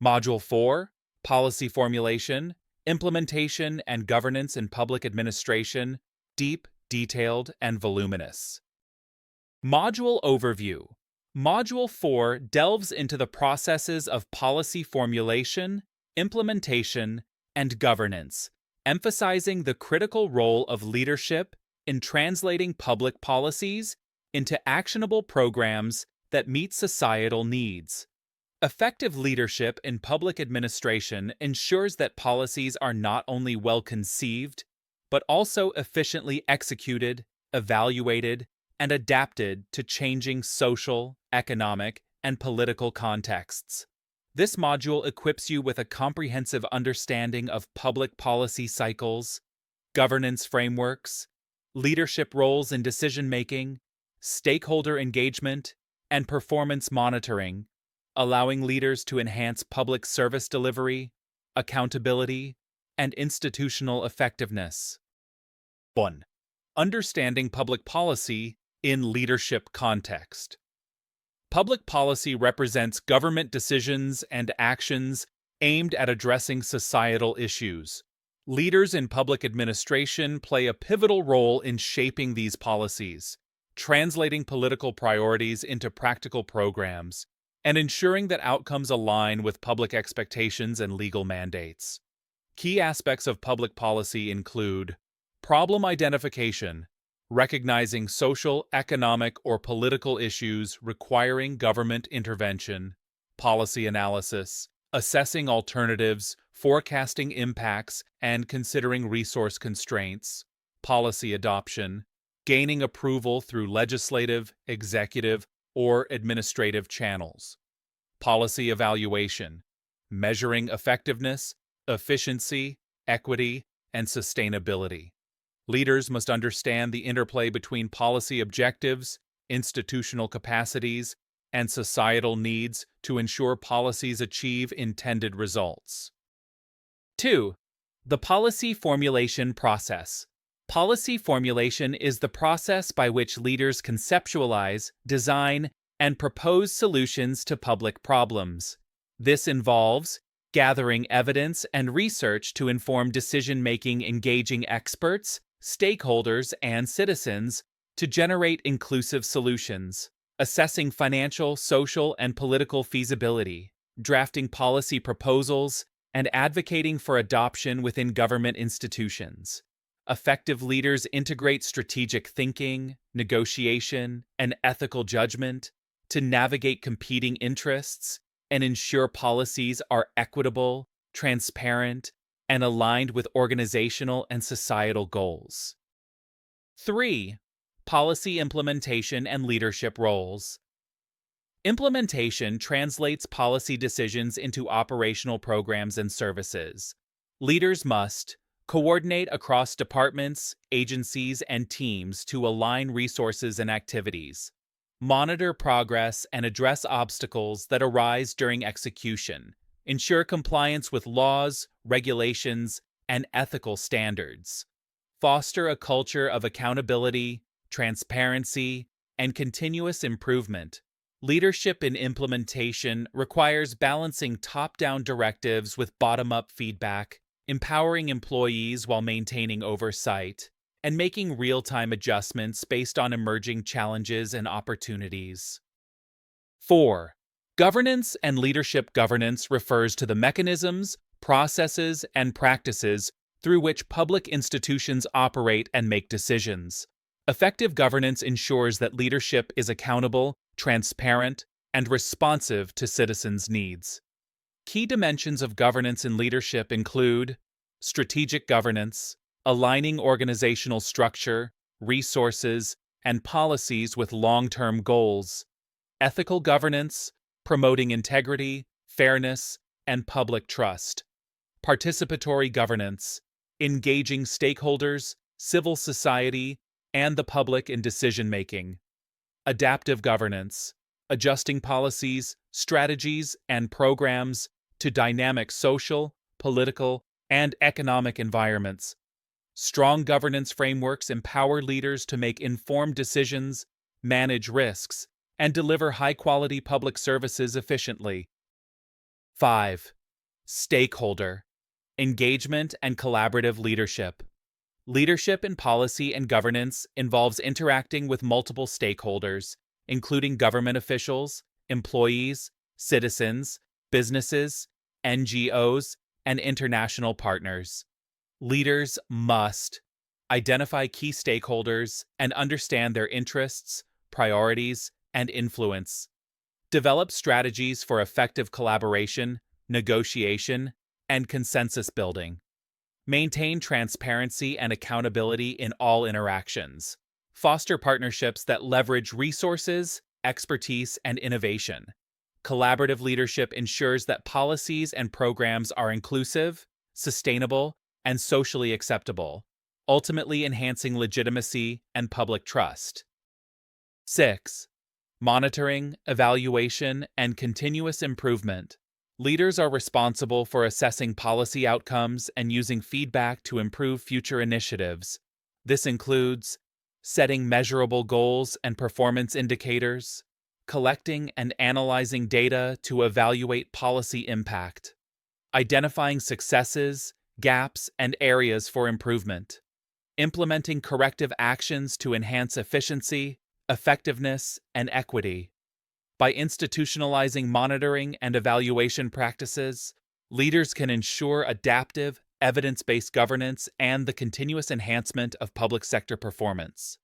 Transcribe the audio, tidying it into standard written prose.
Module 4, Policy Formulation, Implementation and Governance in Public Administration, deep, detailed, and voluminous. Module Overview. Module 4 delves into the processes of policy formulation, implementation, and governance, emphasizing the critical role of leadership in translating public policies into actionable programs that meet societal needs. Effective leadership in public administration ensures that policies are not only well conceived, but also efficiently executed, evaluated, and adapted to changing social, economic, and political contexts. This module equips you with a comprehensive understanding of public policy cycles, governance frameworks, leadership roles in decision-making, stakeholder engagement, and performance monitoring, allowing leaders to enhance public service delivery, accountability, and institutional effectiveness. 1. Understanding public policy in leadership context. Public policy represents government decisions and actions aimed at addressing societal issues. Leaders in public administration play a pivotal role in shaping these policies, translating political priorities into practical programs, and ensuring that outcomes align with public expectations and legal mandates. Key aspects of public policy include problem identification, recognizing social, economic, or political issues requiring government intervention; policy analysis, assessing alternatives, forecasting impacts, and considering resource constraints; policy adoption, gaining approval through legislative, executive, or administrative channels; policy evaluation, measuring effectiveness, efficiency, equity, and sustainability. Leaders must understand the interplay between policy objectives, institutional capacities, and societal needs to ensure policies achieve intended results. 2. The policy formulation process. Policy formulation is the process by which leaders conceptualize, design, and propose solutions to public problems. This involves gathering evidence and research to inform decision-making, engaging experts, stakeholders, and citizens to generate inclusive solutions, assessing financial, social, and political feasibility, drafting policy proposals, and advocating for adoption within government institutions. Effective leaders integrate strategic thinking, negotiation, and ethical judgment to navigate competing interests and ensure policies are equitable, transparent, and aligned with organizational and societal goals. 3. Policy implementation and leadership roles. Implementation translates policy decisions into operational programs and services. Leaders must coordinate across departments, agencies, and teams to align resources and activities, monitor progress and address obstacles that arise during execution, ensure compliance with laws, regulations, and ethical standards, foster a culture of accountability, transparency, and continuous improvement. Leadership in implementation requires balancing top-down directives with bottom-up feedback, empowering employees while maintaining oversight, and making real-time adjustments based on emerging challenges and opportunities. 4. Governance and leadership. Governance refers to the mechanisms, processes, and practices through which public institutions operate and make decisions. Effective governance ensures that leadership is accountable, transparent, and responsive to citizens' needs. Key dimensions of governance and leadership include strategic governance, aligning organizational structure, resources, and policies with long-term goals; ethical governance, promoting integrity, fairness, and public trust; participatory governance, engaging stakeholders, civil society, and the public in decision-making; adaptive governance, adjusting policies, strategies, and programs to dynamic social, political, and economic environments. Strong governance frameworks empower leaders to make informed decisions, manage risks, and deliver high-quality public services efficiently. 5. Stakeholder engagement and collaborative leadership. Leadership in policy and governance involves interacting with multiple stakeholders, including government officials, employees, citizens, businesses, NGOs, and international partners. Leaders must identify key stakeholders and understand their interests, priorities, and influence. Develop strategies for effective collaboration, negotiation, and consensus building. Maintain transparency and accountability in all interactions. Foster partnerships that leverage resources, expertise, and innovation. Collaborative leadership ensures that policies and programs are inclusive, sustainable, and socially acceptable, ultimately enhancing legitimacy and public trust. 6. Monitoring, evaluation, and continuous improvement. Leaders are responsible for assessing policy outcomes and using feedback to improve future initiatives. This includes setting measurable goals and performance indicators, collecting and analyzing data to evaluate policy impact, identifying successes, gaps, and areas for improvement, implementing corrective actions to enhance efficiency, effectiveness, and equity. By institutionalizing monitoring and evaluation practices, leaders can ensure adaptive, evidence-based governance and the continuous enhancement of public sector performance.